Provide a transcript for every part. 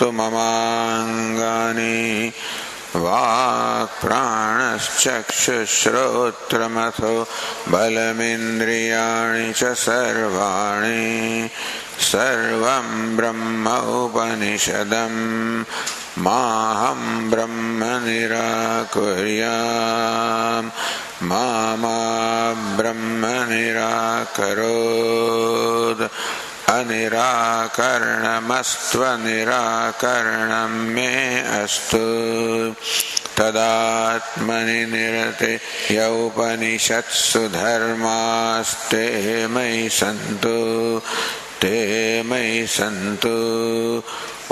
तत्तु ममाङ्गानि वाक्प्राणश्चक्षुश्रोत्रमथो बलमिन्द्रियाणि च सर्वाणि सर्वं ब्रह्म उपनिषदं माहं ब्रह्म निराकुर्याम् मा ब्रह्म निराकरोत् अनिराकरणमस्त्वनिराकरणं मे अस्तु तदात्मनि निरते यौपनिषत्सु धर्मास्ते मयि सन्तु ते मयि सन्तु।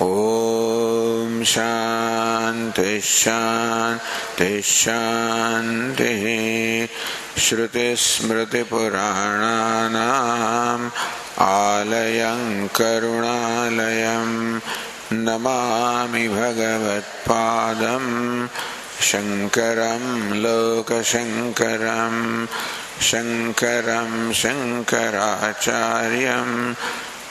ओम शांति शांति शांति। श्रुतिस्मृतिपुराणानाम् आलयं करुणालयं नमामि भगवत्पादं शंकरं लोकशंकरं शंकरं शंकराचार्यं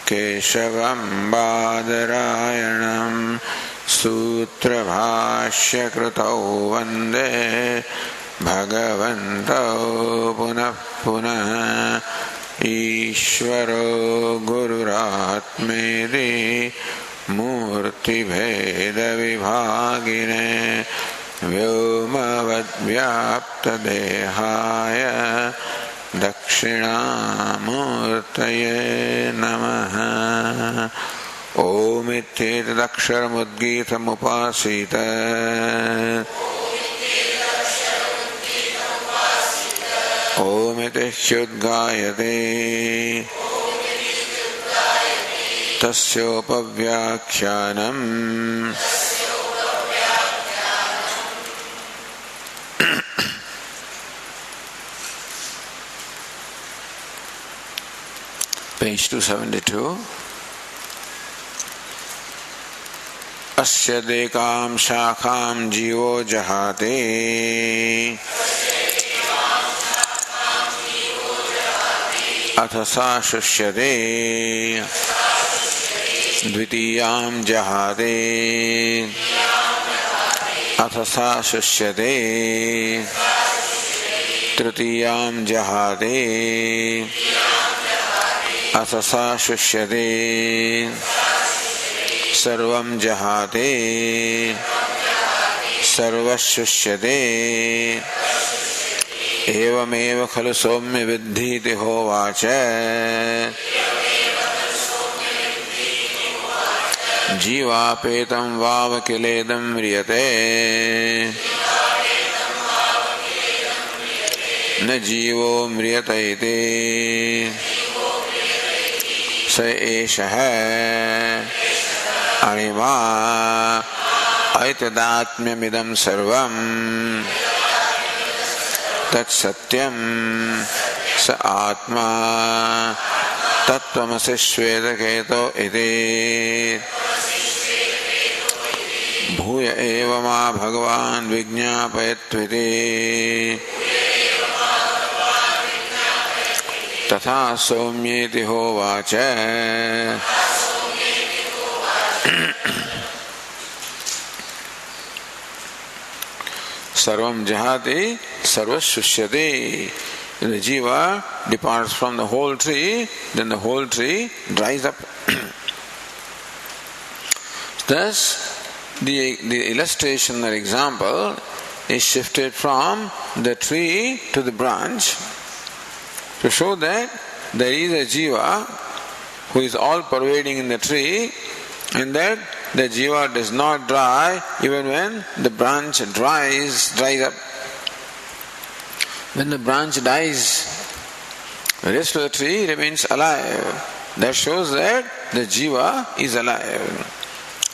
केशवं बादरायणं सूत्रभाष्यकृतौ वन्दे भगवन्तौ पुनः पुनः। ईश्वरो गुरुरात्मेति मूर्तिभेदविभागिने व्योमवद्व्याप्तदेहाय दक्षिणामूर्तये नमः। ओमित्येतदक्षरमुद्गीतमुपासीत ओमिति ह्युद्गायते तस्योपव्याख्यानम् Page 272. अस्य देकां शाखां जीवो जहाते अथ सा शुष्यते द्वितीयां जहाते अथ सा शुष्यते तृतीयां जहाते अथ सा शुष्यते सर्वं जहाते सर्वशुष्यते एवमेव खलु सौम्य विद्धीति होवाच। जीवापेतं वावकिलेदं म्रियते न जीवो म्रियत इति स एषः अणिमा ऐतदात्म्यमिदं सर्वं तत्सत्यं स आत्मा तत्त्वमसि श्वेतकेतो इति भूय एव मा भगवान् विज्ञापयत्विति तथा सौम्येति होवाच। सर्वं जहाति सर्वशुष्यते. The jiva departs from the whole tree, then the whole tree dries up. Thus, the illustration or example is shifted from the tree to the branch to show that there is a jiva who is all pervading in the tree, and that the jiva does not dry even when the branch dries up. When the branch dies, the rest of the tree remains alive. That shows that the jiva is alive.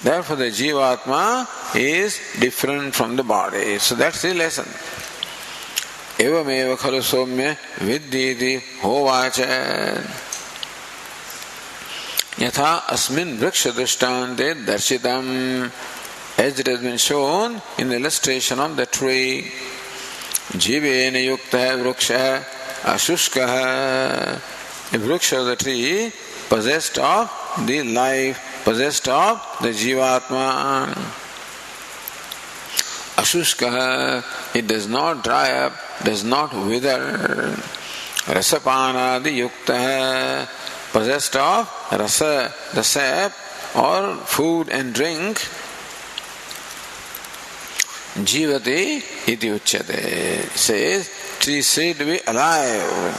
Therefore the jivatma is different from the body. So that's the lesson. Evameva khalu somya viddhiti hovacha. Yatha asmin vriksha drishtante darshitam. As it has been shown in the illustration of the tree. Jivena yukta vriksha ashushkaha. A vriksha of the tree possessed of the life possessed of the Jivatma. Ashushkaha, it does not dry up, does not wither. Rasapanadi yuktaha, possessed of rasa, the sap, or food and drink. Jivati iti uchyate, says, tree said to be alive.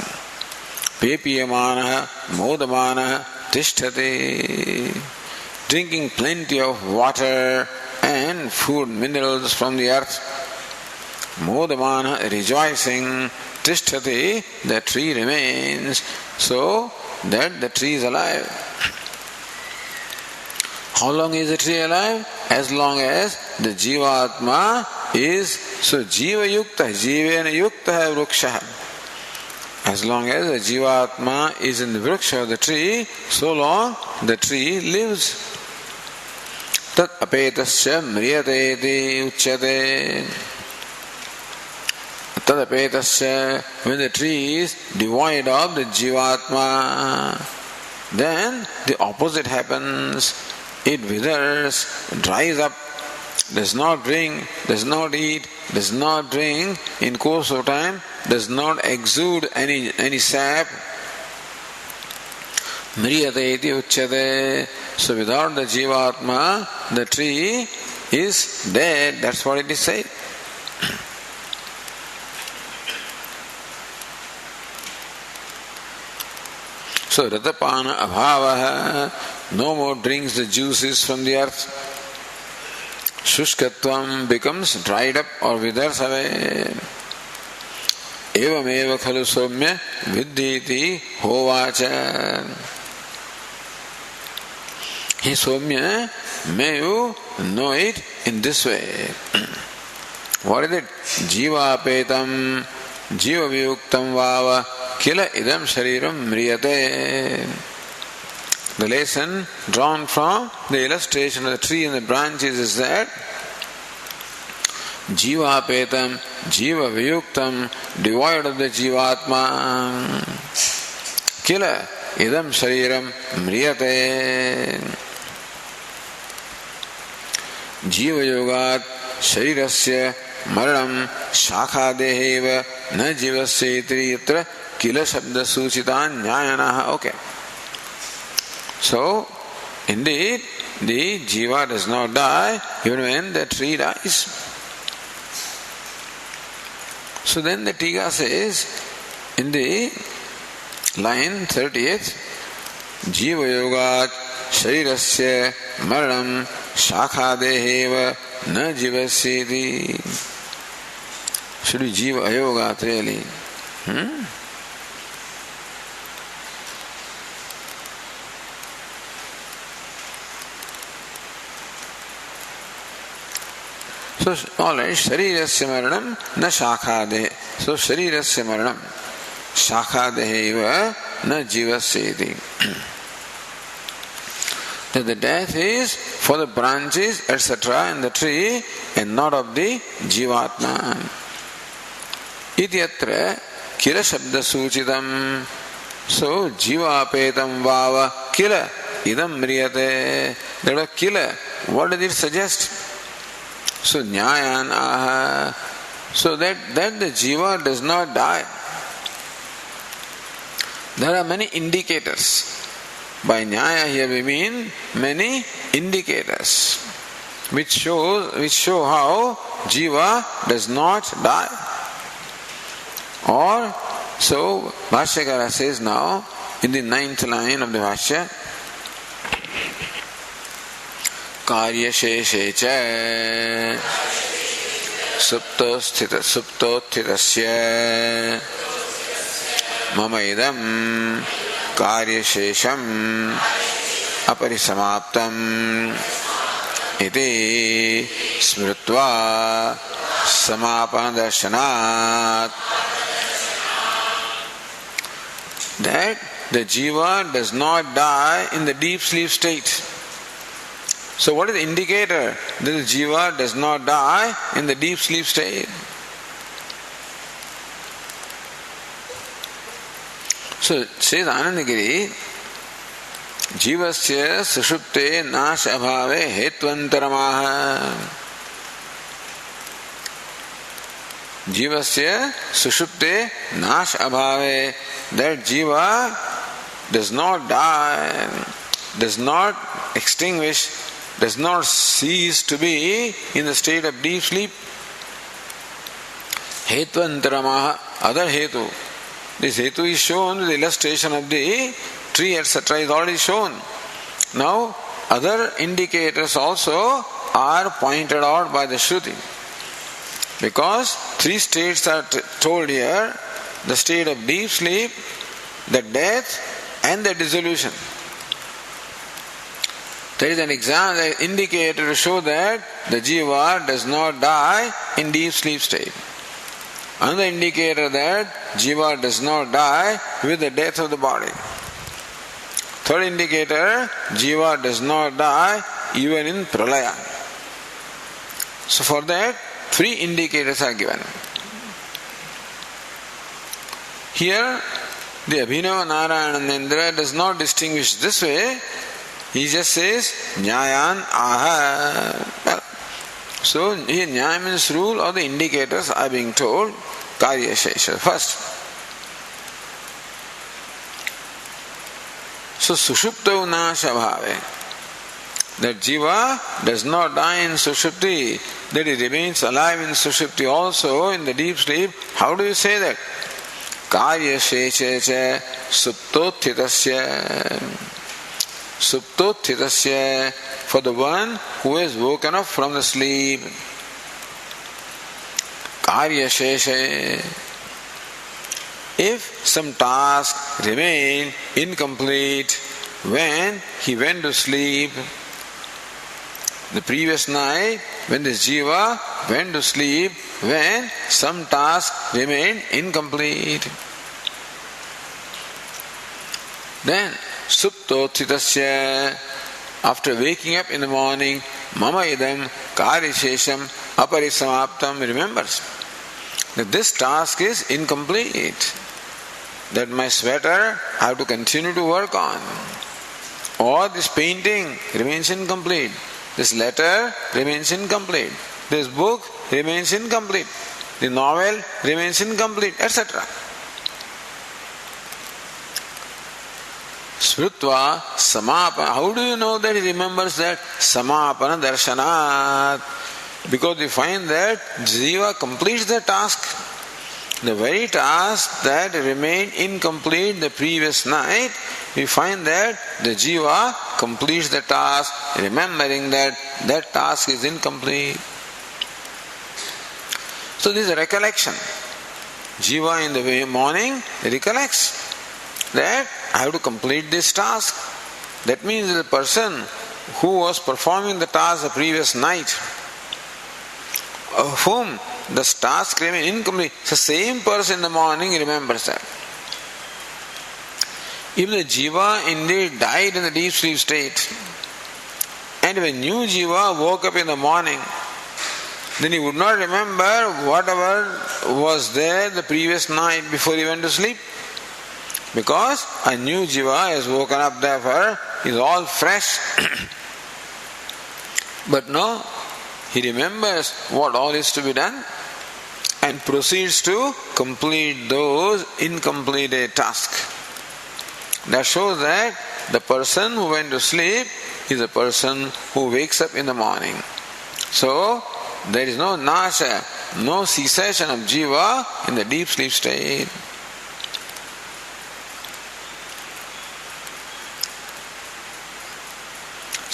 Pepiyamanaha, modamanaha, tishtati, drinking plenty of water and food, minerals from the earth. Modamana, rejoicing, tishtati, the tree remains, so that the tree is alive. How long is the tree alive? As long as the Jivatma is, so Jiva Yukta, Jivena Yukta Vruksha. As long as the Jivatma is in the Vriksha of the tree, so long the tree lives. Tat apetasya mriyate iti uchyate. Tat apetasya, when the tree is devoid of the Jivatma, then the opposite happens. It withers, dries up, does not drink, does not eat, does not drink in course of time, does not exude any sap. Mriyate iti uchyate. So without the Jivatma, the tree is dead. That's what it is said. So ratapana abhavaha, no more drinks the juices from the earth. Shushkatvam becomes dried up or withers away. Evam eva khalu somya viddhiti hovacha. He somya, may you know it in this way. What is it? Jiva apetam, jiva viyuktam vava, kila idam shariram mriyate. The lesson drawn from the illustration of the tree and the branches is that Jiva apetam, jiva viyuktam, devoid of the Jivatma, kila idam shariram mriyate. Jiva yogat sharirasya maranam shakhadeheva na jivasya itri yatra kila shabda suchitan nyayanaha. Okay. So, indeed, the jiva does not die even when the tree dies. So then the Tika says in the line 30th, Jiva yogat sharirasya maranam shakhadeheva na jivasyeti. Should be Jiva ayogat really. So, alright, sharirasya maranam na shakhade. So, sharirasya maranam shakhadeheva na jivasyeti. That the death is for the branches, etc. in the tree and not of the Jivatma. Ityatra kila shabda suchitam. So, jiva apetam vava kila idam mriyate. That was kila. What does it suggest? So Nyayan aha. So that the jiva does not die. There are many indicators. By Nyaya here we mean many indicators which show how jiva does not die. Or so Bhashyakara says now in the 9th line of the Bhashya, कार्य शेषे च सुप्तोत्थितस्य मम इदं कार्यशेषम् अपरिसमाप्तम् इति स्मृत्वा समापनदर्शनात्. That the jiva does not die in the deep sleep state. So what is the indicator that the jiva does not die in the deep sleep state? So says Anandagiri, जीवस्य सुषुप्ते नाश अभावे हेत्वंतरमाह. Jivasya sushupte nash abhave, that jiva does not die, does not extinguish, does not cease to be in the state of deep sleep. Hetvantaramaha, other hetu. This hetu is shown with the illustration of the tree, etc. is already shown. Now, other indicators also are pointed out by the Shruti. Because three states are told here, the state of deep sleep, the death and the dissolution. There is an example, an indicator to show that the jiva does not die in deep sleep state. Another indicator that jiva does not die with the death of the body. Third indicator, jiva does not die even in pralaya. So for that, three indicators are given. Here, the Abhinava Narayanandra does not distinguish this way. He just says, Nyayan aha. So, here Nyaya means rule or the indicators are being told, Karya Shesha. First. So, Sushupta Nasha Bhave. That jiva does not die in Sushupti, that it remains alive in Sushupti also in the deep sleep. How do you say that? Karya Shesha Suptothitasya. Suptothitasya, for the one who has woken up from the sleep. Karya Shesha. If some task remained incomplete when he went to sleep, the previous night, when this jiva went to sleep, when some task remained incomplete, then suptothitasya, after waking up in the morning, mama idam karishesham aparisamaptam, remembers that this task is incomplete, that my sweater I have to continue to work on, or this painting remains incomplete, this letter remains incomplete, this book remains incomplete, the novel remains incomplete, etc. Smrutva samapana. How do you know that he remembers that? Samapana darshanat. Because we find that jiva completes the task. The very task that remained incomplete the previous night, we find that the jiva completes the task, remembering that that task is incomplete. So this is a recollection. Jiva in the morning recollects that I have to complete this task. That means the person who was performing the task the previous night, of whom the task remained incomplete, the same person in the morning remembers that. If the jiva indeed died in the deep sleep state, and if a new jiva woke up in the morning, then he would not remember whatever was there the previous night before he went to sleep. Because a new jiva has woken up, therefore is all fresh. But no, he remembers what all is to be done and proceeds to complete those incompleted tasks. That shows that the person who went to sleep is a person who wakes up in the morning. So, there is no nasha, no cessation of jiva in the deep sleep state.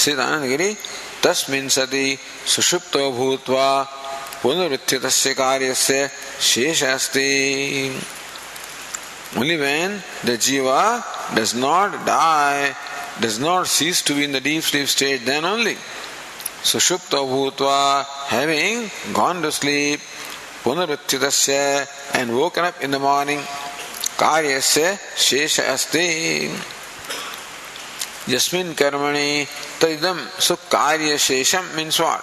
Siddhanandagiri, tasmin sati sushupto bhutva punaruthitasya karyasya shesha asti. Only when the jiva does not die, does not cease to be in the deep sleep state, then only sushupto bhutva, having gone to sleep, punaruthitasya, and woken up in the morning, karyasya shesha asti. Yasmin karmani tadidam. So karya shesham means what?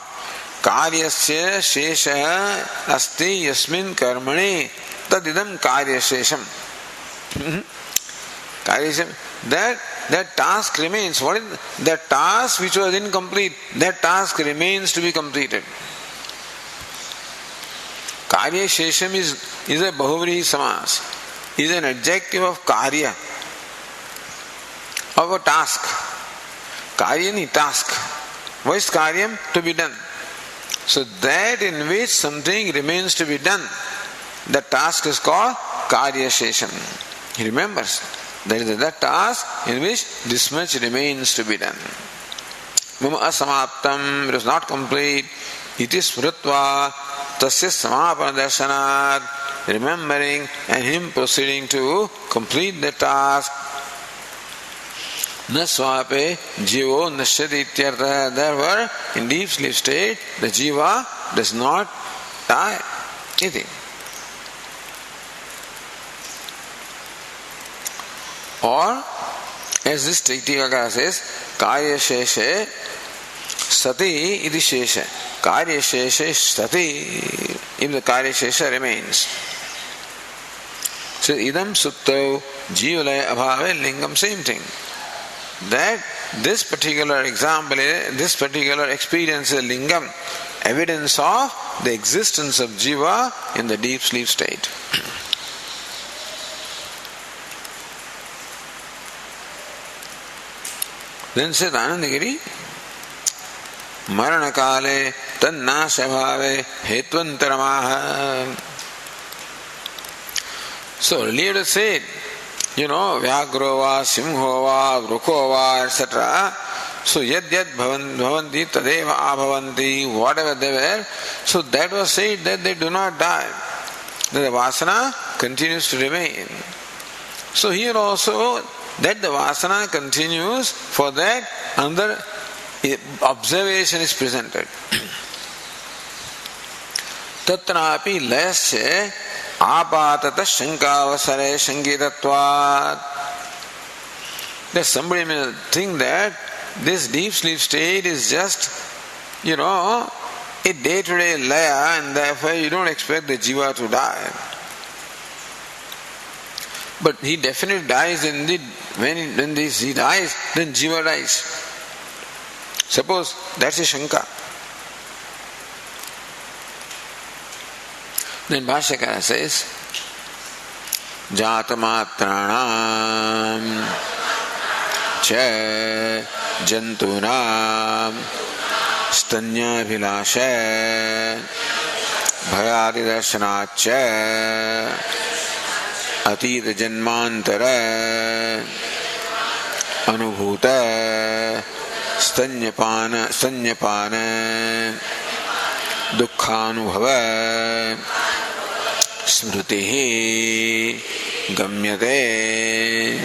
Karyasya shesha asti yasmin karmani tadidam karya shesham. That that task remains. What is that task which was incomplete? That task remains to be completed. Karya Shesham is a Bahuvrihi Samas, is an adjective of Karya, of a task. Karya ni task. What is Karyam? To be done. So that in which something remains to be done, the task is called Karya Shesham. He remembers. That is that task in which this much remains to be done. Mama asamaptam, it is not complete. It is smrutva, tasya samapana darshanat, remembering and him proceeding to complete the task. Na swape jivo nashyati ityartha. Therefore, in deep sleep state, the jiva does not die. Anything. Or, as this Tiktikaka says, Karya Sheshe Sati iti Shesha. Karya Sheshe Sati, if the Karya Shesha remains. So, idam sutto jivalaya abhave lingam, same thing. That this particular example, this particular experience is lingam, evidence of the existence of jiva in the deep sleep state. Then said Anandagiri, Marana kale tannasha bhave hetvantaramaha. So earlier it said, Vyagro va, Simho va, Vruko va, etc. So yad bhavanti tadeva abhavanti, whatever they were. So that was said that they do not die. That the vasana continues to remain. So here also, that the vasana continues, for that another observation is presented. Tatrapi layasya apatata shankavasare shankitatvat. That somebody may think that this deep sleep state is just, a day-to-day laya, and therefore you don't expect the jiva to die. But he definitely dies indeed. When he dies, then jiva dies. Suppose that's a shanka. Then Bhashyakara says, Jatamatranam cha jantunam stanyabhilasha bhayadidarshanacha atita janmantara anubhuta stanyapana dukkhanubhava smrutihi gamyate.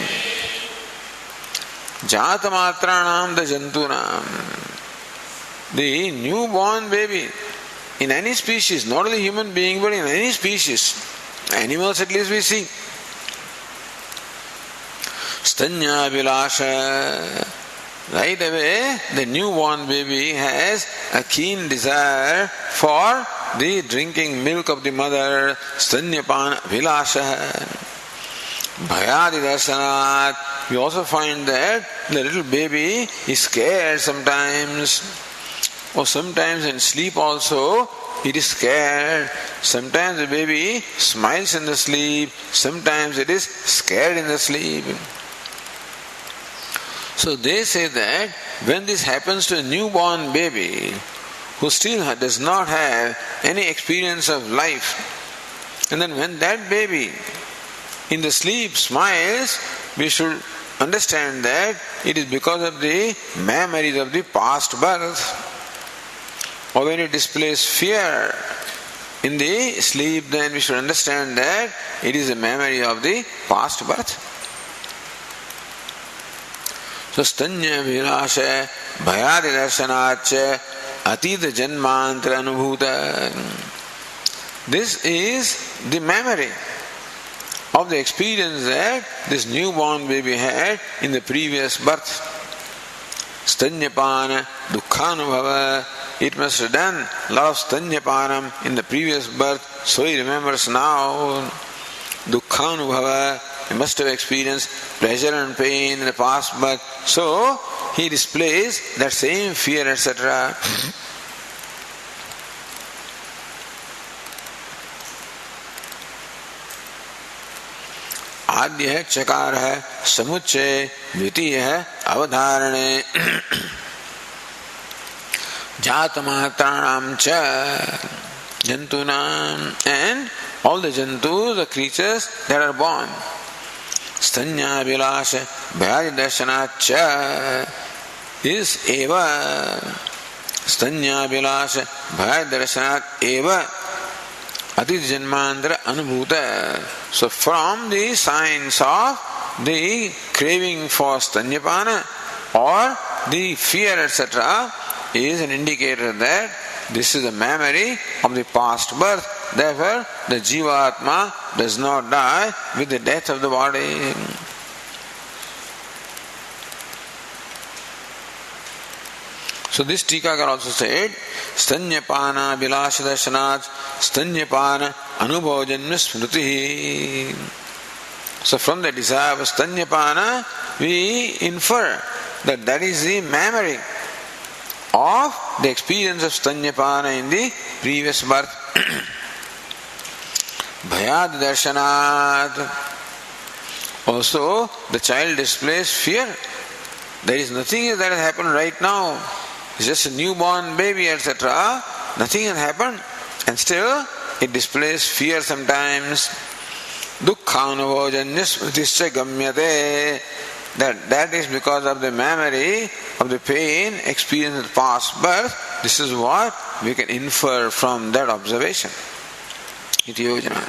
Jatamatranam, the jantunam, the newborn baby in any species, not only human being but in any species, animals at least we see. Stanya Vilasha, right away the newborn baby has a keen desire for the drinking milk of the mother. Stanyapana Vilasha. Bhayadi Darsanat. We also find that the little baby is scared sometimes, or sometimes in sleep also it is scared. Sometimes the baby smiles in the sleep, sometimes it is scared in the sleep. So they say that when this happens to a newborn baby who still does not have any experience of life, and then when that baby in the sleep smiles, we should understand that it is because of the memories of the past birth. Or when it displays fear in the sleep, then we should understand that it is a memory of the past birth. So stanya vilasha bhayadi darshanacha atita janmantra anubhuta. This is the memory of the experience that this newborn baby had in the previous birth. Stanyapana dukkhanubhava. It must have done a lot of stanyapanam in the previous birth, so he remembers now. Dukkhanubhava, he must have experienced pleasure and pain in the past birth. So he displays that same fear, etc. आद्य है, चकार है, समुच्चय, द्वितीय है, अवधारणे, जातमात्राणाम च, जंतूनाम, and all the jantus, the creatures that are born. Stanya vilasha bhayadi darshanacha is eva. Stanya vilasha bhayadi darshanat eva ati janmandra anubhuta. So from the signs of the craving for stanyapana or the fear, etc., is an indicator that this is a memory of the past birth. Therefore, the Jivatma does not die with the death of the body. So this Tikakar also said, Stanyapana Bilasha Darshanat Stanyapana Anubhojanya Smriti. So from the desire of Stanyapana, we infer that that is the memory of the experience of Stanyapana in the previous birth. Bhayad Darshanat. Also, the child displays fear. There is nothing that has happened right now. It's just a newborn baby, etc. Nothing has happened. And still, it displays fear sometimes. Dukkhanuvojanya smritischa gamyate. That is because of the memory of the pain experienced in the past birth. This is what we can infer from that observation. Iti yojana.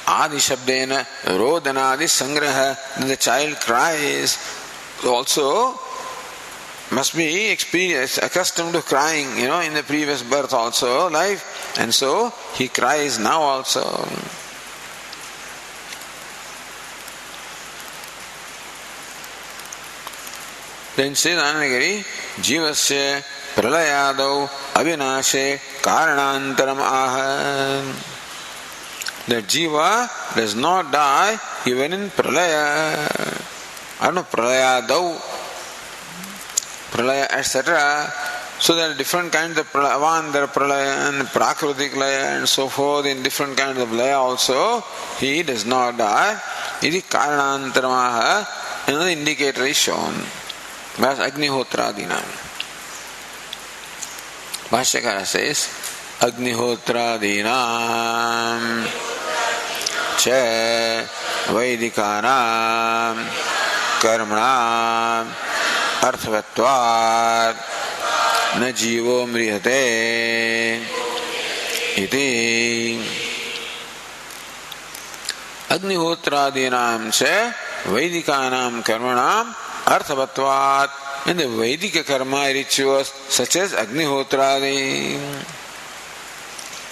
Adi shabdena rodanadi sangraha. The child cries. Also must be accustomed to crying, in the previous birth also, life. And so he cries now also. Then says Anandagiri, Jivasya pralayadau avinashe karanantaram aha. That Jiva does not die even in pralaya. Pralayadau, pralaya, etc. So there are different kinds of pralaya, there are pralaya and prakritik laya and so forth. In different kinds of laya also, he does not die. Iti karanantaram aha. Another indicator is shown. That's Agnihotra-dinam. Bhashyakara says, Agnihotra-dinam cha Vaidikanam karmanam arthavatvat na jivo mriyate iti. Agnihotra-dinam cha Vaidikanam karmanam Arthavatvat. In the Vedic karma rituals such as Agnihotradi,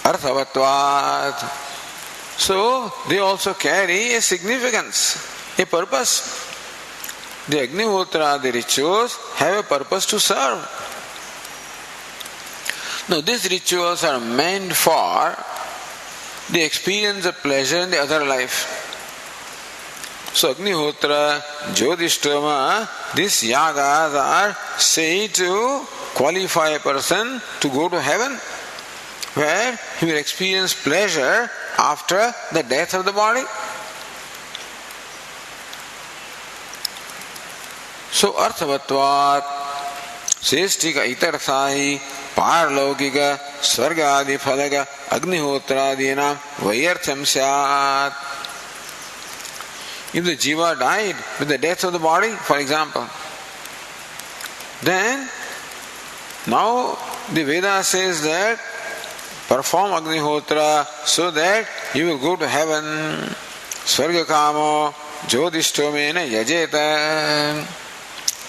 Arthavatvat. So they also carry a significance, a purpose. The Agnihotradi rituals have a purpose to serve. Now these rituals are meant for the experience of pleasure in the other life. So Agnihotra, Jyotishthoma, these yagas are said to qualify a person to go to heaven, where he will experience pleasure after the death of the body. So Arthavatvat, Sestika Itarthahi, Parlokika, Svargadi Phalaga, Agnihotra-dinam, Vayartham Syat. If the jiva died with the death of the body, for example, then now the Veda says that perform Agnihotra so that you will go to heaven. Svargakamo Jyotishtomena yajeta.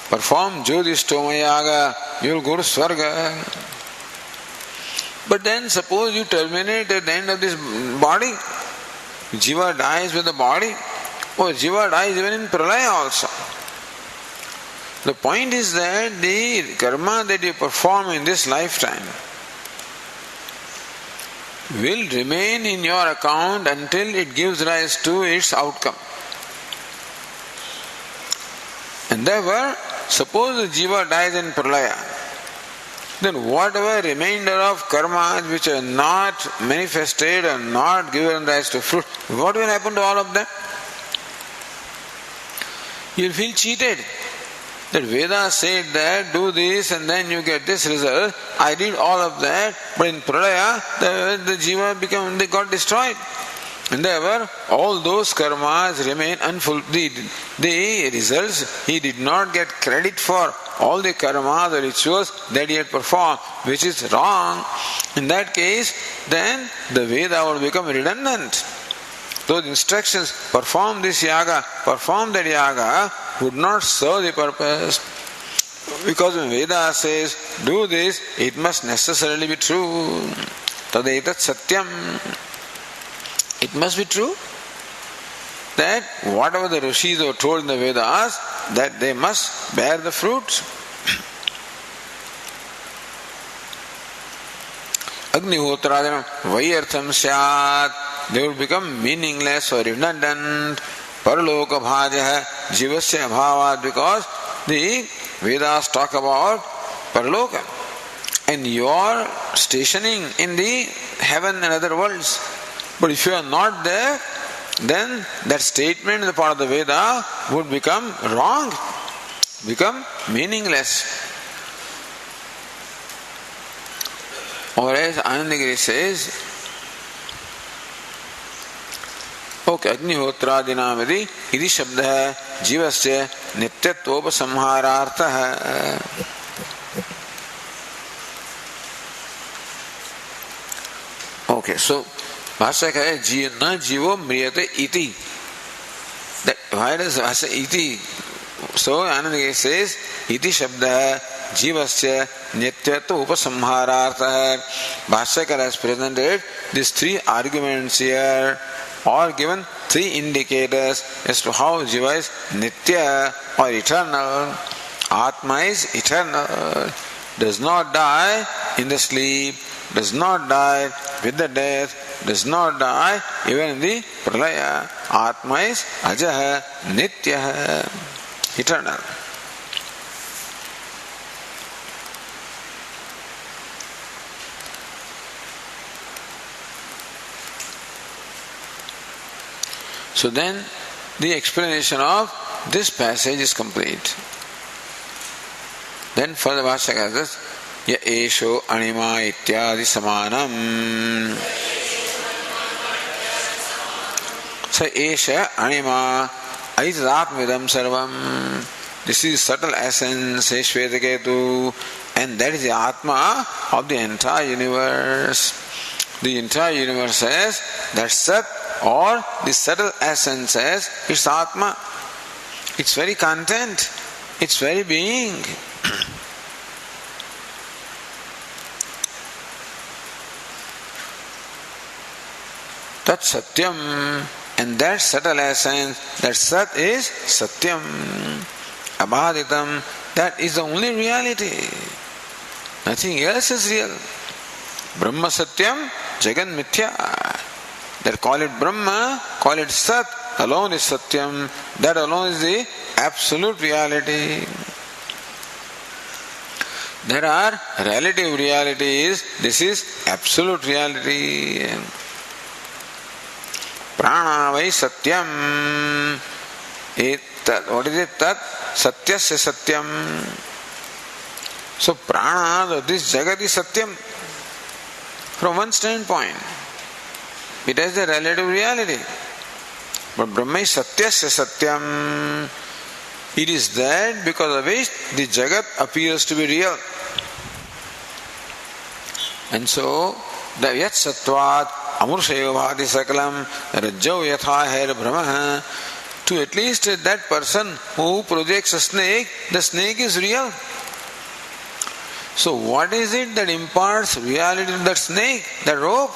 Perform Jyotishthoma yaga, you will go to Svarga. But then suppose you terminate at the end of this body, jiva dies with the body. Jiva dies even in pralaya also. The point is that the karma that you perform in this lifetime will remain in your account until it gives rise to its outcome. And therefore, suppose the jiva dies in pralaya, then whatever remainder of karmas which are not manifested or not given rise to fruit, what will happen to all of them? You will feel cheated. That Veda said that do this and then you get this result. I did all of that, but in pralaya the jiva they got destroyed. And therefore all those karmas remain unfulfilled. The results, he did not get credit for all the karmas or rituals that he had performed, which is wrong. In that case, then the Veda would become redundant. Those instructions, perform this yaga, perform that yaga, would not serve the purpose. Because when Veda says, do this, it must necessarily be true. Tadetat satyam. It must be true that whatever the Rishis were told in the Vedas, that they must bear the fruits. Agnihotradanam vayartham syat. They will become meaningless or redundant. Paraloka bhajah jivasya bhavat, because the Vedas talk about paraloka and your stationing in the heaven and other worlds. But if you are not there, then that statement, the part of the Veda, would become wrong, become meaningless. Or as Anandagiri says, okay अग्निहोत्रादिनामदि इति शब्दः जीवस्य नित्यत्वोपसंहारार्थः. Okay, so भाष्य का है न जीवो म्रियते इति. Why does भाष्य इति? So Anandagiri says इति शब्दः जीवस्य नित्यत्व उपसंहारार्थः. भाष्यकार has presented these three arguments here, or given three indicators as to how jiva is nitya or eternal. Atma is eternal, does not die in the sleep, does not die with the death, does not die even in the pralaya. Atma is ajaha, nitya, eternal. So then the explanation of this passage is complete. Then further Bhashyakara says, Ya esho anima ityadi samanam. So esha anima aitatmidam sarvam. This is subtle essence, says Shvetaketu, and that is the Atma of the entire universe. The entire universe says that Sat, or the subtle essence says it's Atma. Its very content, its very being. Tat Satyam, and that subtle essence, that Sat is Satyam, Abhaditam, that is the only reality. Nothing else is real. Brahma Satyam, Jagan Mithya. That call it Brahma, call it Sat, alone is Satyam, that alone is the absolute reality. There are relative realities, this is absolute reality. Prana vai Satyam. What is it? Tat Satyasya Satyam. So Prana, this Jagat is Satyam from one standpoint. It has a relative reality. But Brahma is Satyasya Satyam. It is that because of which the Jagat appears to be real. And so, the Yat Sattvat Amurshaya Bhati Sakalam Rajjau Yatha Hair Brahma. To at least that person who projects a snake, the snake is real. So what is it that imparts reality to that snake, that rope?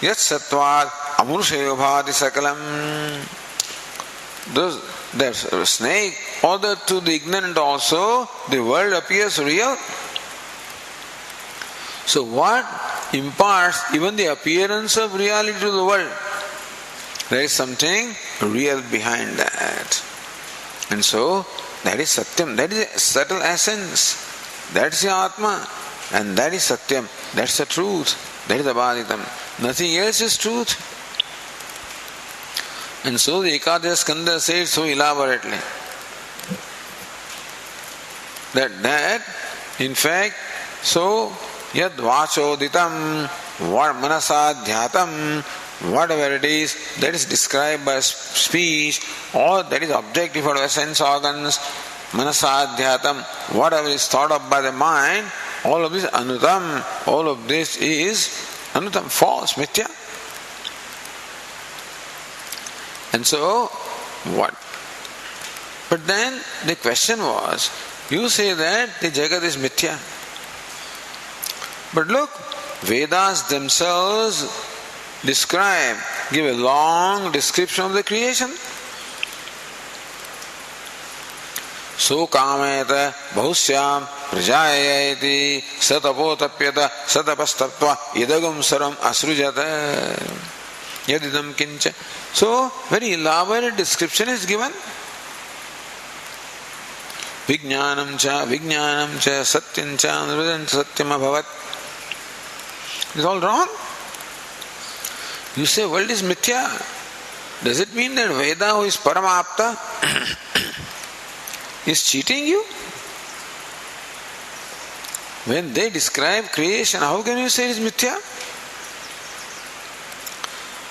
Yat Sattvat Amurshaya Bhati Sakalam. That snake, although to the ignorant also, the world appears real. So what imparts even the appearance of reality to the world. There is something real behind that. And so, that is Satyam, that is a subtle essence. That is the Atma. And that is Satyam, that's the truth. That is Abaditam. Nothing else is truth. And so the Ekadasya Skanda says so elaborately that in fact, so yad vachoditam, what manasadhyatam, whatever it is that is described by speech or that is objective for the sense organs, manasadhyatam, whatever is thought of by the mind, all of this anutam, all of this is anutam, false, mithya. And so, what? But then the question was, you say that the Jagat is mithya. But look, Vedas themselves describe, give a long description of the creation. So kameta bahusyam prajayati satapotapyata satapastaptva idagam saram asrujata yadidam kincha. So, very elaborate description is given. Vijnanam cha, satyam cha, nrudan satyam abhavat. It's all wrong. You say world is mithya. Does it mean that Veda, who is Paramapta, is cheating you? When they describe creation, how can you say it is mithya?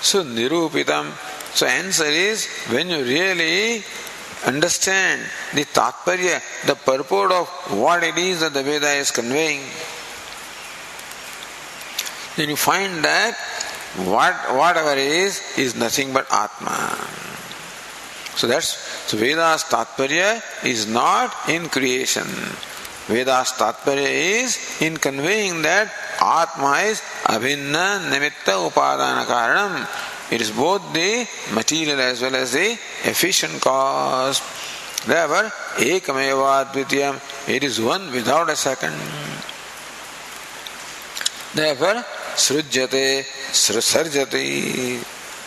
So, nirupitam. So, answer is, when you really understand the tatparya, the purport of what it is that the Veda is conveying, then you find that whatever is nothing but Atma. So Veda's tatparya is not in creation. Veda's tatparya is in conveying that Atma is abhinna nimitta upadana karanam. It is both the material as well as the efficient cause. Therefore, ekameva advitiyam, it is one without a second. Therefore, srujyate, sarjate,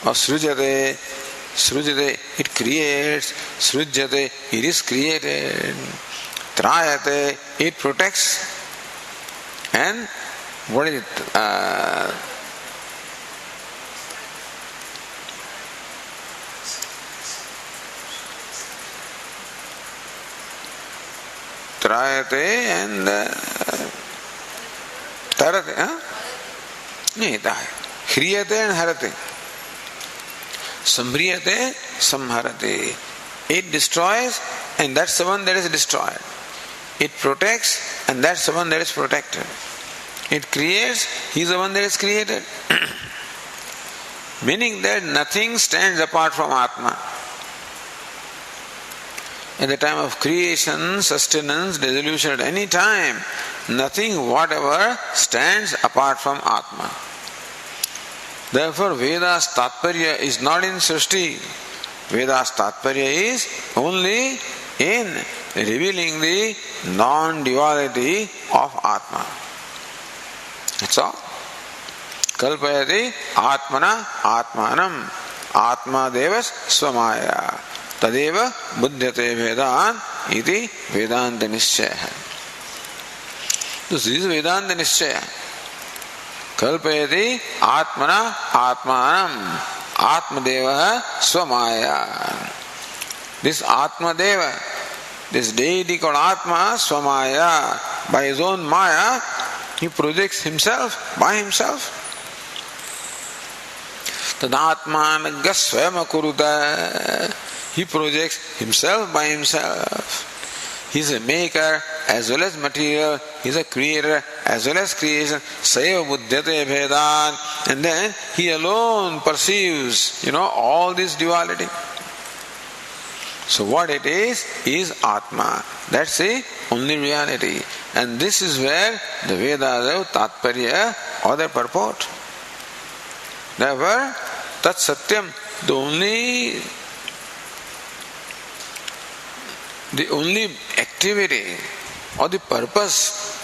or srujate, it creates, srujyate, it is created, trayate, it protects, and what is it? Trayate and tarate, Hriyate and harate. Samhriyate, samharate. It destroys, and that's the one that is destroyed. It protects, and that's the one that is protected. It creates, he is the one that is created. Meaning that nothing stands apart from Atma. At the time of creation, sustenance, dissolution, at any time, nothing whatever stands apart from Atma. Therefore, Veda's tatparya is not in Srishti. Veda's tatparya is only in revealing the non-duality of Atma. That's all. Kalpayati Atmana Atmanam Atma Devas Swamaya Tadeva Buddhyate Vedan iti Vedanta Nischaya. This is Vedanta Nischaya. Kalpayati Atmana Atmanam Atmadeva Swamaya. This Atmadeva, this deity called Atma Swamaya, by his own Maya, he projects himself by himself. Tadatman Gasvama Kuruta. He projects himself by himself. He is a maker as well as material. He is a creator as well as creation. Saiva buddhyate bhedan. And then he alone perceives, all this duality. So what it is Atma. That's the only reality. And this is where the Vedas have tatparya or their purport. Therefore, Tat Satyam, the only activity or the purpose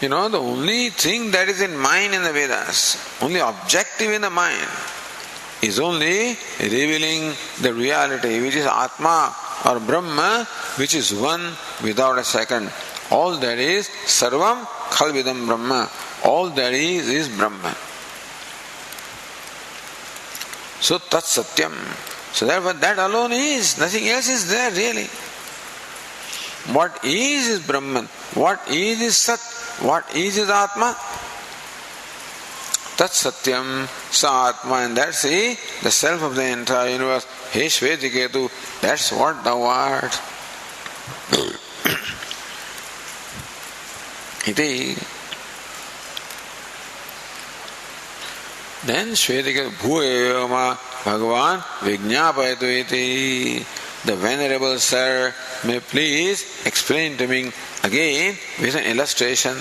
the only thing that is in mind in the Vedas, only objective in the mind, is only revealing the reality which is Atma or Brahma, which is one without a second. All that is Sarvam Khalvidam Brahma. All that is Brahma. So Tat Satyam. So therefore that alone is, nothing else is there really. What is Brahman. What is Sat. What is Atma. Tat Satyam Sa Atma, and that's the self of the entire universe. Hey Shvetiketu, that's what thou art. Iti. Then Shvetiketu Bhuevama Bhagavan Vijñāpayatu iti. The Venerable Sir may please explain to me again with an illustration.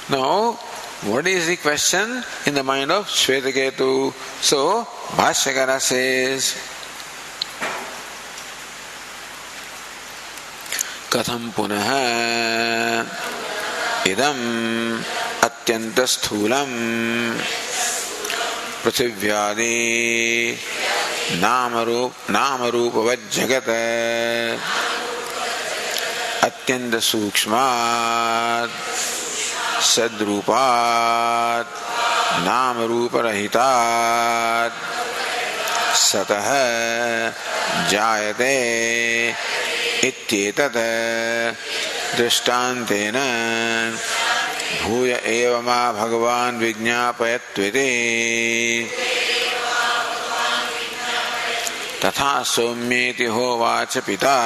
Now, what is the question in the mind of Shvetiketu? So, Bhashyakara says, Katham punaha idam atyanta sthulam prithivyaadi namarupavat jagat atyanta sukshmat sadrupat namaruparahitaat satah jayate इत्येतत् दृष्टान्तेन भूय एव मा भगवान् विज्ञापयत्विति तथा सौम्येति होवाच पिता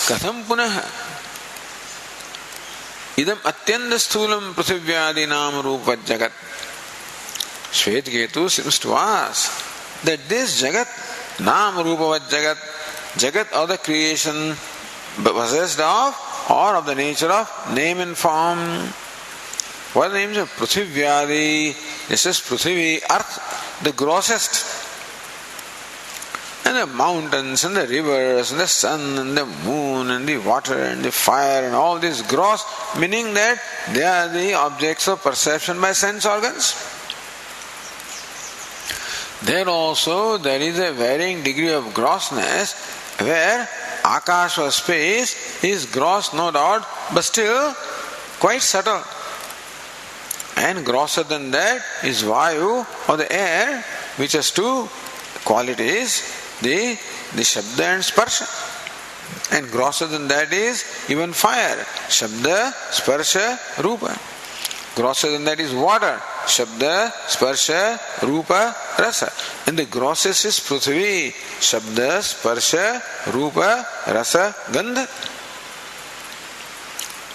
कथं पुनः इदम् अत्यन्त स्थूलं पृथिव्यादि नाम रूप जगत्. Shvetiketu seems to ask that this Jagat, Nam Rupavat Jagat, Jagat or the creation possessed of or of the nature of name and form. What are the names of Prithivyaadi? This is Prithivi, earth, the grossest. And the mountains and the rivers and the sun and the moon and the water and the fire and all this gross, meaning that they are the objects of perception by sense organs. There also there is a varying degree of grossness where Akash or space is gross no doubt but still quite subtle. And grosser than that is Vayu or the air, which has two qualities, the Shabda and Sparsha. And grosser than that is even fire, Shabda, Sparsha, Rupa. Grosser than that is water, Shabda, Sparsha, Rupa, Rasa. And the grossest is Prithvi, Shabda, Sparsha, Rupa, Rasa, Gandha.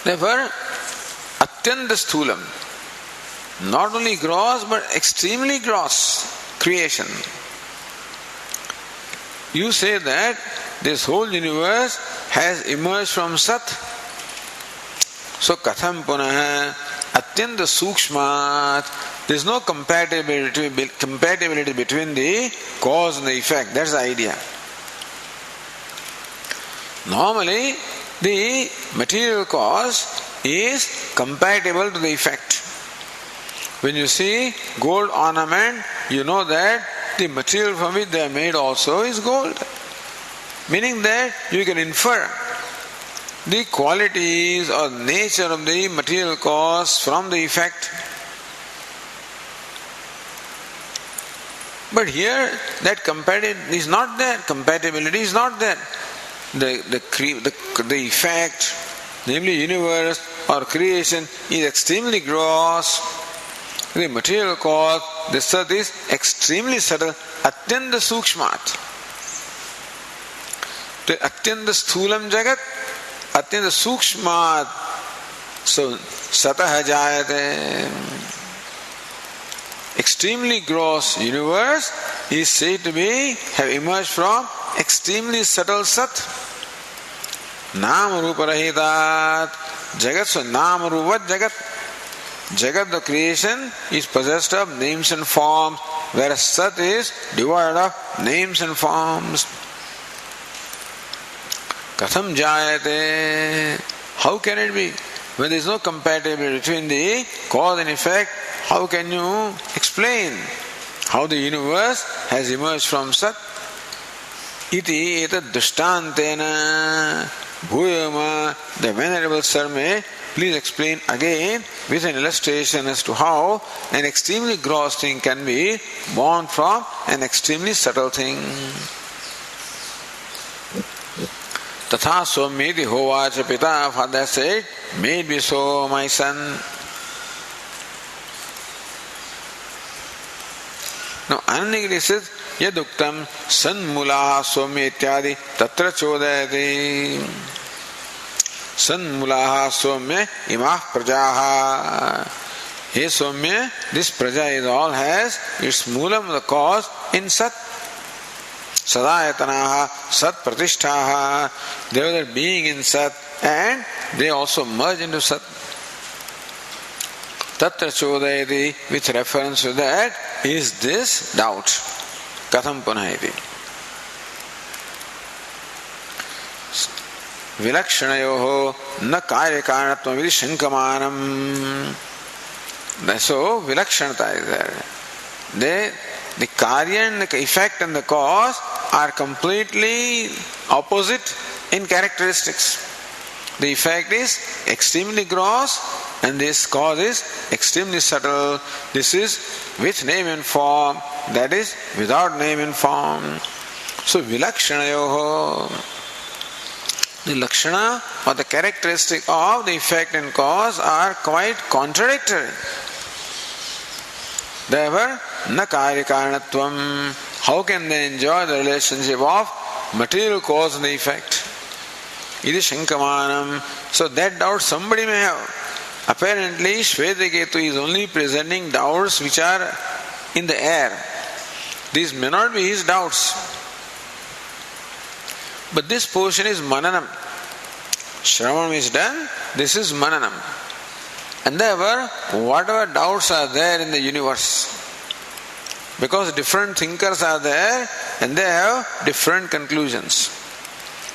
Therefore, Atyanta Sthulam, not only gross but extremely gross creation. You say that this whole universe has emerged from Sat. So, Katham Punaha, Atyanta Sukshmat, there is no compatibility between the cause and the effect. That's the idea. Normally, the material cause is compatible to the effect. When you see gold ornament, you know that the material from which they are made also is gold. Meaning that you can infer the qualities or nature of the material cause from the effect. But here that compatibility is not there. Compatibility is not there. The effect, namely universe or creation, is extremely gross. The material cause, the Sat is extremely subtle, Atyanta Sukshmat. The Atyanta Sthulam Jagat, Atyanta Sukshmat. So, Satah Jayate. Extremely gross universe is said to have emerged from extremely subtle Sat. Nam Rupa Rahitat Jagat. So, Nam Rupat Jagat. Jagat, the creation, is possessed of names and forms whereas Sat is devoid of names and forms. Katham jayate? How can it be? When there is no compatibility between the cause and effect, how can you explain how the universe has emerged from Sat? Iti etad drishtantena bhuyama. The Venerable Sir may please explain again with an illustration as to how an extremely gross thing can be born from an extremely subtle thing. Tatha someti hovacha pita. Father said, may it be so, my son. Now Anandagiri says, yaduktam sanmulaha somya ityadi tatra chodayati. Sanmulaha somya imah prajaha. Hey somya, this praja is all has its moolam, the cause, in Sat. Sadayatanaha Sat Pratishtaha. They were being in Sat and they also merge into Sat. Tatra chodayati, with reference to that is this doubt. Katham punayati. Vilakshanayoho na karyakarnatvam vidi shankamanam. So vilakshanata is there. The karya and the effect and the cause are completely opposite in characteristics. The effect is extremely gross and this cause is extremely subtle. This is with name and form, that is without name and form. So vilakshanayoho, the lakshana or the characteristic of the effect and cause are quite contradictory. Therefore, na karyakarnatvam, how can they enjoy the relationship of material cause and the effect? It is shankamanam. So that doubt somebody may have. Apparently, Shvetaketu is only presenting doubts which are in the air. These may not be his doubts. But this portion is mananam. Shravanam is done, this is mananam. And therefore, whatever doubts are there in the universe, because different thinkers are there and they have different conclusions.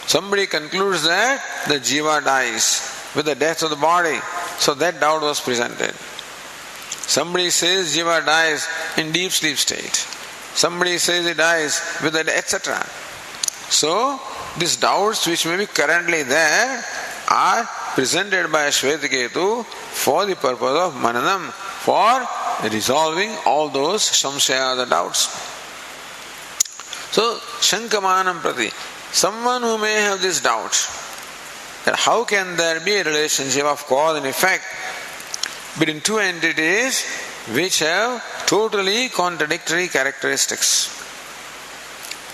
Somebody concludes that the jiva dies with the death of the body, so that doubt was presented. Somebody says jiva dies in deep sleep state. Somebody says he dies with the etc. So, these doubts which may be currently there are presented by Shvetaketu for the purpose of mananam, for resolving all those samshaya, the doubts. So, shankamanam prati, someone who may have this doubt, that how can there be a relationship of cause and effect between two entities which have totally contradictory characteristics?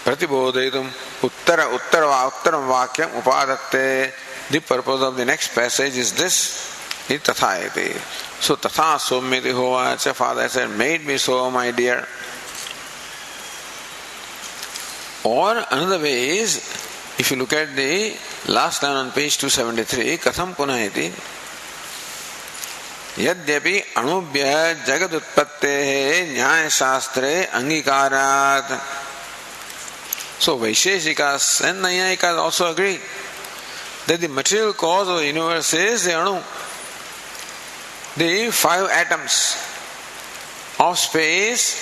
Pratibodhaitum uttaram vakyam upadatte. The purpose of the next passage is this. Tathayati. So tatha somyati hovacha. Father said, may it be so, my dear. Or another way is, if you look at the last line on page 273, katham punayati. Yadyapi anubhya jagadutpattehe nyaya shastre angikarat. So Vaisheshikas and Nayayikas also agree that the material cause of the universe is the Anu. The 5 atoms of space,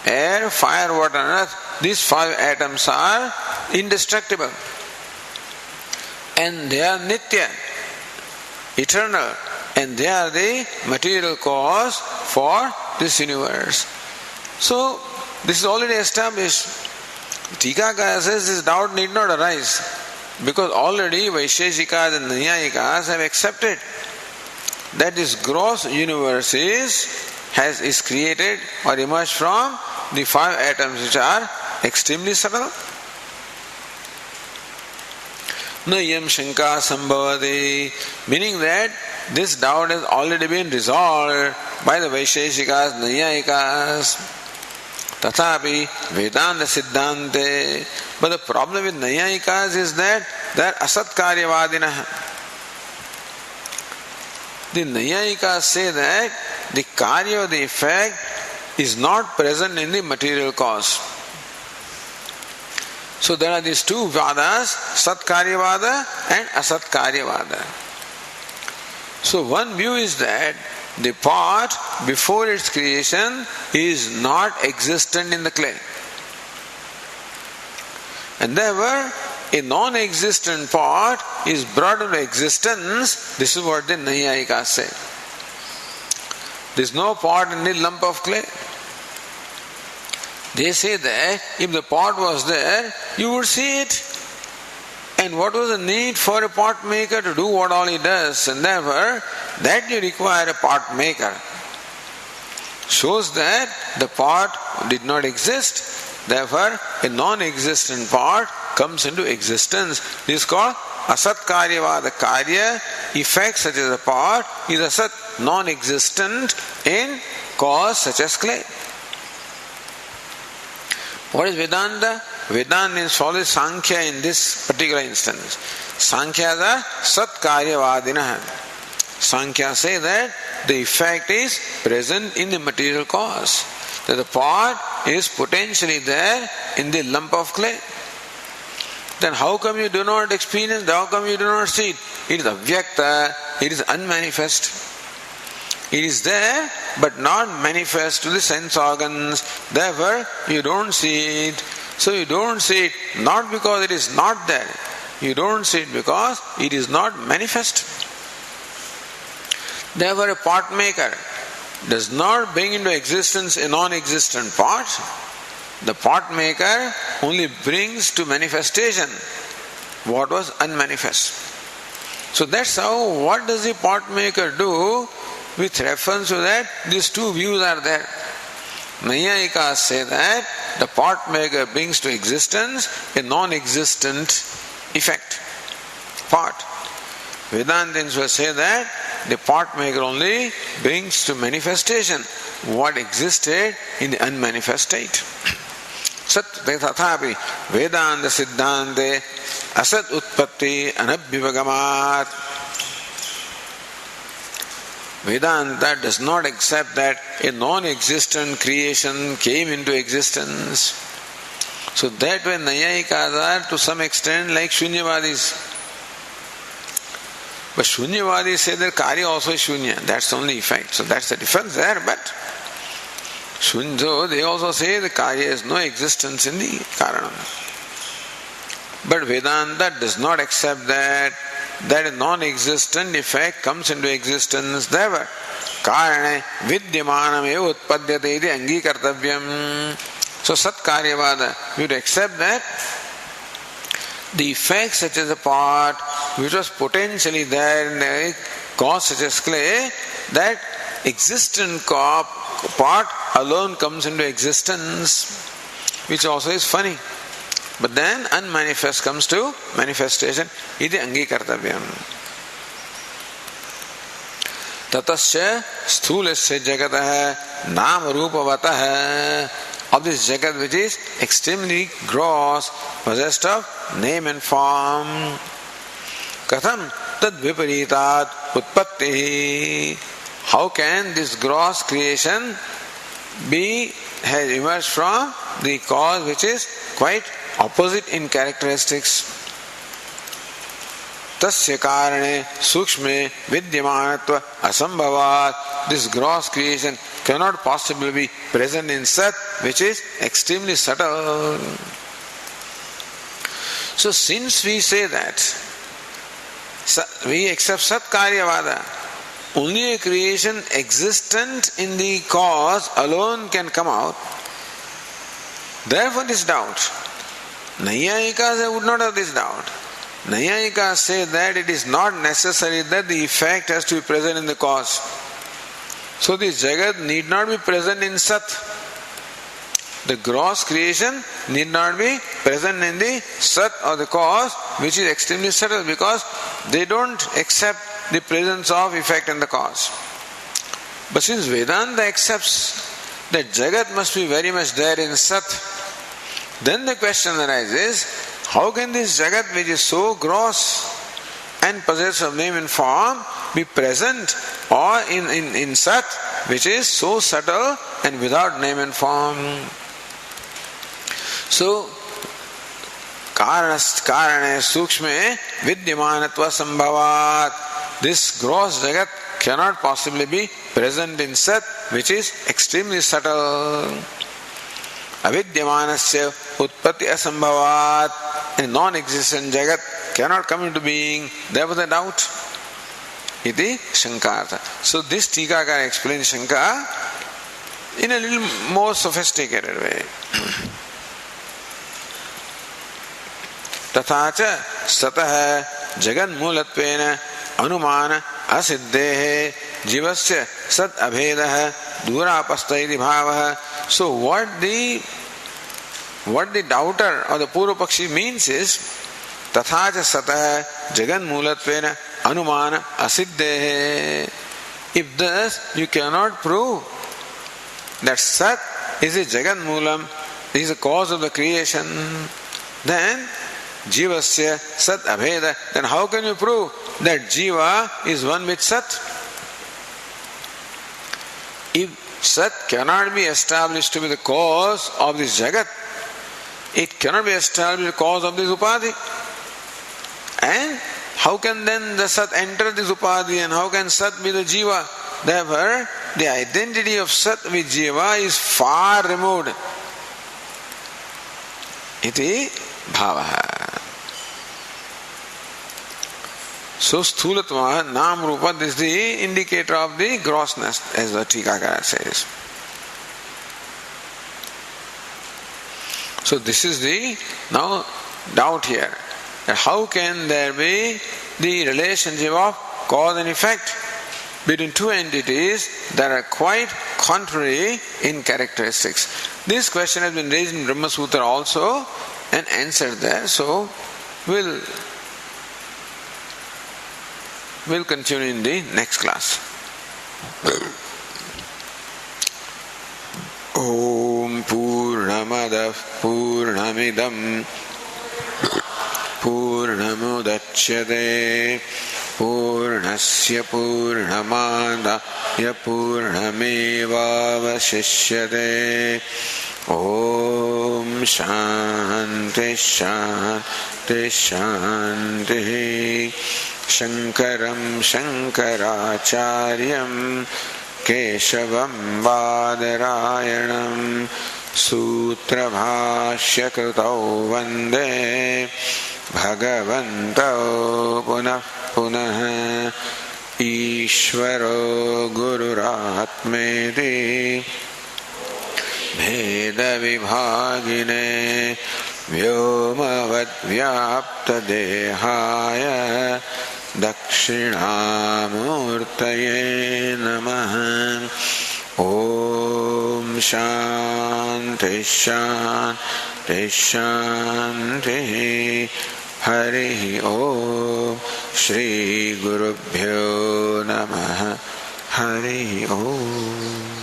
air, fire, water and earth, these 5 atoms are indestructible. And they are nitya, eternal. And they are the material cause for this universe. So, this is already established. Tikakara says this doubt need not arise, because already Vaisheshikas and Nayayikas have accepted that this gross universe is created or emerged from the 5 atoms which are extremely subtle. Nayam Shanka Sambhavati, meaning that this doubt has already been resolved by the Vaisheshikas, Nayayikas. Tathapi Vedanta Siddhante. But the problem with Nayayikas is that they are asatkaryavadinah. The Nayayikas say that the karya of the effect is not present in the material cause. So there are these two vadas, Satkaryavada and Asatkaryavada. So one view is that the pot before its creation is not existent in the clay. And therefore, a non-existent pot is brought into existence. This is what the Naiyayikas say. There is no pot in the lump of clay. They say that if the pot was there, you would see it. And what was the need for a pot maker to do what all he does? And therefore, that you require a pot maker. Shows that the pot did not exist. Therefore, a non-existent pot comes into existence. This is called Asatkaryavada. The karya, effect such as a pot, is asat, non-existent in cause such as clay. What is Vedanta? Vedanta follows Sankhya in this particular instance. Sankhya are Satkaryavadina. Sankhya say that the effect is present in the material cause. That the pot is potentially there in the lump of clay. Then how come you do not experience, how come you do not see it? It is avyakta, it is unmanifest. It is there but not manifest to the sense organs. Therefore, you don't see it. So you don't see it not because it is not there. You don't see it because it is not manifest. Therefore, a pot maker does not bring into existence a non-existent pot. The pot maker only brings to manifestation what was unmanifest. So that's how, what does the pot maker do? With reference to that, these two views are there. Naiyayikas say that the pot maker brings to existence a non-existent effect, pot. Vedantins will say that the pot maker only brings to manifestation what existed in the unmanifest state. Sat tathapi Vedanta Siddhante Asat Utpatti Anabhivagamat. Vedanta does not accept that a non-existent creation came into existence. So that way Naiyayikas are to some extent like Shunyavadis. But Shunyavadis say that Karya also is Shunya. That's the only effect. So that's the difference there. But so they also say the Karya has no existence in the Karanam. But Vedanta does not accept that a non-existent effect comes into existence. Therefore, karane vidyamanam eva utpadyate iti angikartavyam. So Satkaryavada, you would accept that the effect such as a pot, which was potentially there in a cause such as clay, that existent pot alone comes into existence, which also is funny. But then unmanifest comes to manifestation. Iti angikartavyam. Tatasya sthulasya jagatah nama rupavatah. Of this jagat which is extremely gross, possessed of name and form. Katham tad viparitat utpatti. How can this gross creation has emerged from the cause which is quite opposite in characteristics? Tasya karane sukshme vidyamanatva asambhavat. This gross creation cannot possibly be present in Sat, which is extremely subtle. So since we say that, we accept Satkaryavada, only a creation existent in the cause alone can come out. Therefore this doubt. Naiyayikas would not have this doubt. Naiyayikas say that it is not necessary that the effect has to be present in the cause. So this Jagat need not be present in Sat. The gross creation need not be present in the Sat or the cause, which is extremely subtle, because they don't accept the presence of effect in the cause. But since Vedanta accepts that Jagat must be very much there in Sat, then the question arises, how can this Jagat which is so gross and possessed of name and form be present or in Sat which is so subtle and without name and form. So, karane sukshme vidyamanatva sambhavat. This gross jagat cannot possibly be present in Sat, which is extremely subtle. Avidyamanasya utpatti asambhavat. And non-existent jagat cannot come into being. There was a doubt. Iti Shankartha. So this Tikakara explains Shanka in a little more sophisticated way. Tathacha satah jagan mulatpena anumana asiddhehe jivasya sat abhedah durapastaiti bhavah. So what the doubter or the Purvapakshi means is Tathacha satah jagan mulatpena anumana asiddhehe. If thus you cannot prove that Sat is a jagan mulam, is the cause of the creation, then Jivasya Sat Abheda, then how can you prove that Jiva is one with Sat? If Sat cannot be established to be the cause of this Jagat, it cannot be established the cause of this Upadhi. And how can then the Sat enter this Upadhi and how can Sat be the Jiva? Therefore, the identity of Sat with Jiva is far removed. Iti bhavaha. So sthulatva, nam rupa, this is the indicator of the grossness, as the Tikakara says. So this is the now doubt here. How can there be the relationship of cause and effect between two entities that are quite contrary in characteristics? This question has been raised in Brahma Sutra also and answered there. So we'll continue in the next class. Om Purnamadav Purnamidam Purnamudachyate Purnasya Purnamadaya Purnamevavashishyate. Om Shanti Shanti Shanti. Shankaram Shankaracharyam Keshavam Badarayanam Sutrabhashya Krutau Vande Bhagavantau Punah Punah Ishvaro Gururatmeti Bheda Vibhagine Vyomavad Vyapta Dehaya Dakshinamurtaye Namaha. Om Shanti Shanti Shanti. Hari Om. Shri Gurubhyo Namaha. Hari Om.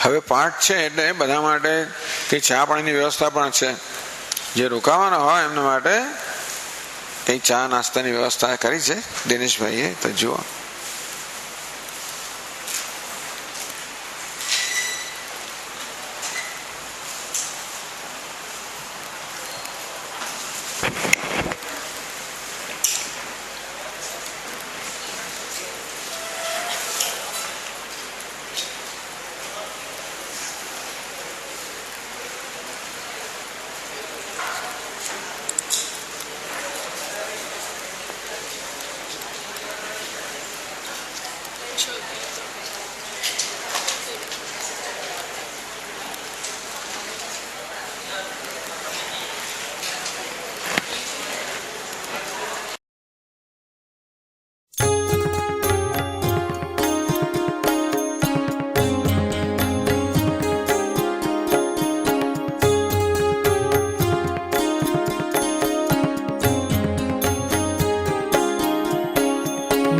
હવે પાઠ છે એટલે બધા માટે કંઈ ચા પાણીની વ્યવસ્થા પણ છે. જે રોકાવાના હોય એમના માટે કંઈ ચા નાસ્તાની વ્યવસ્થા કરી છે દિનેશભાઈએ, તો જુઓ.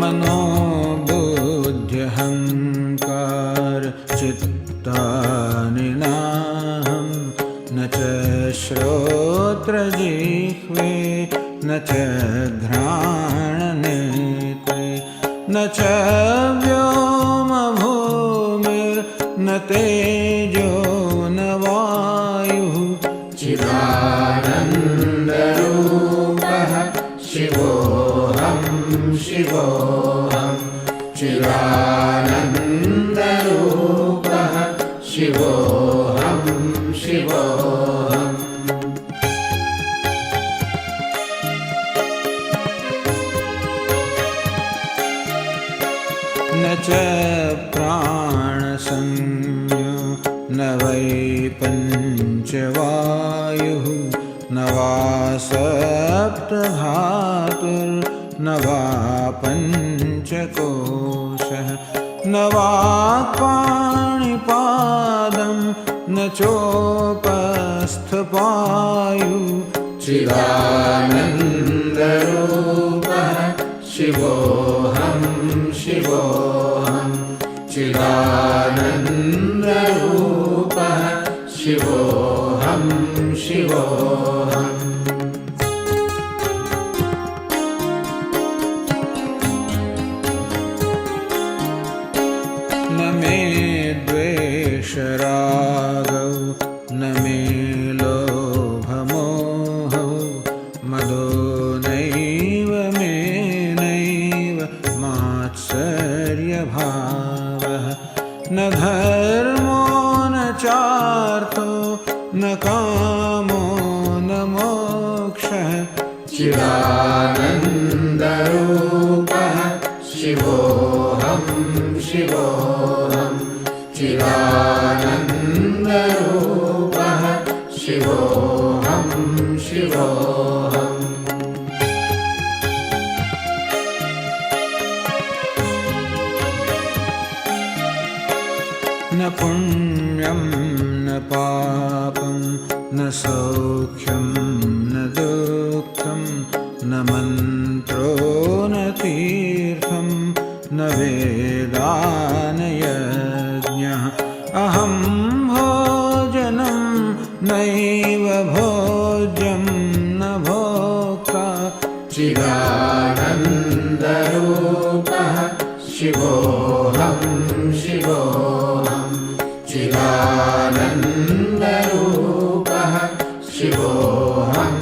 मनोबुद्ध्यहङ्कार चित्तानि नाहं न च श्रोत्रजिह्वे न च घ्राणनेत्रे न च व्योमभूमिर्न तेजो न वायुः चिदानन्दरूपः शिवोऽहं शिवोऽहं चिदानन्दरूपः शिवोऽहं शिवोऽहम् न च प्राणसंज्ञो न वै पञ्चवायुः न वा सप्तधातुर्न वा पञ्चकोशः न वा पाणिपादं न चोपस्थपायुः चिदानन्दरूपः शिवोऽहं शिवोऽहं चिदानन्दरूपः शिवोऽहं शिवोऽहम् न मे द्वेषरागौ न मे लोभमोहौ मदो नैव मे नैव मात्सर्यभावः न धर्मो न चार्थो न कामो न मोक्षः चिदानन्दरूपः शिवोऽहं शिवोऽहं चिदानन्दरूपः शिवोऽहं शिवोऽहम् न पुण्यं न पापं न सौख्यं न दुःखं न मन्त्रो न तीर्थं न वेदा न यज्ञः अहं भोजनं नैव भोज्यं न भोक्ता चिदानन्दरूपः शिवोऽहं शिवोऽहं चिदानन्दरूपः शिवोऽहं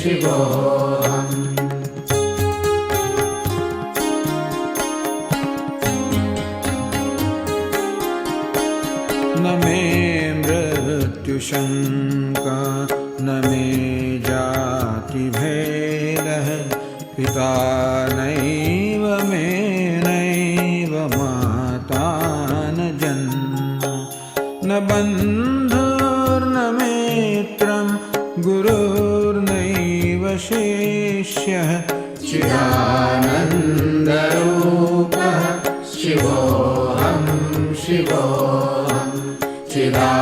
शिवोऽहम् न मे मृत्युशङ्का न मे जातिभेदः पिता नैव मे नैव माता न जन्म न बन्धुर्न मित्रं गुरुर्नैव शिष्यः चिदानन्दरूपः शिवोऽहं शिवोऽहं चिदानन्दरूपः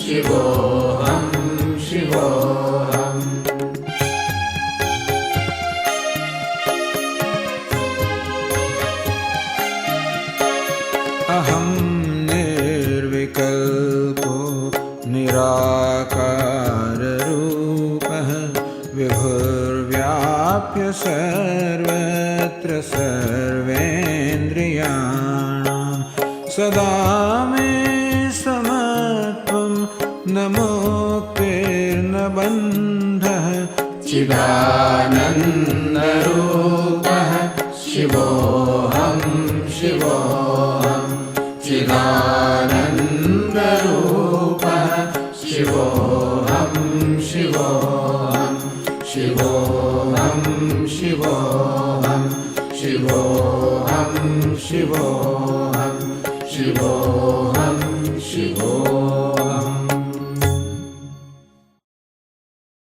शिवोऽहं शिवोऽहम् अहं निर्विकल्पो निराकाररूपः विभुर्व्याप्य सर्वत्र सर्वेन्द्रियाणां सदा मे समत्वं न मुक्तिर्न बन्धः चिदानन्दरूपः शिवोऽहं शिवोऽहं चिदानन्दरूपः शिवोऽहं शिवोऽहं शिवोऽहं शिवोऽहं शिवोऽहं शिवोऽहं शिवोऽहं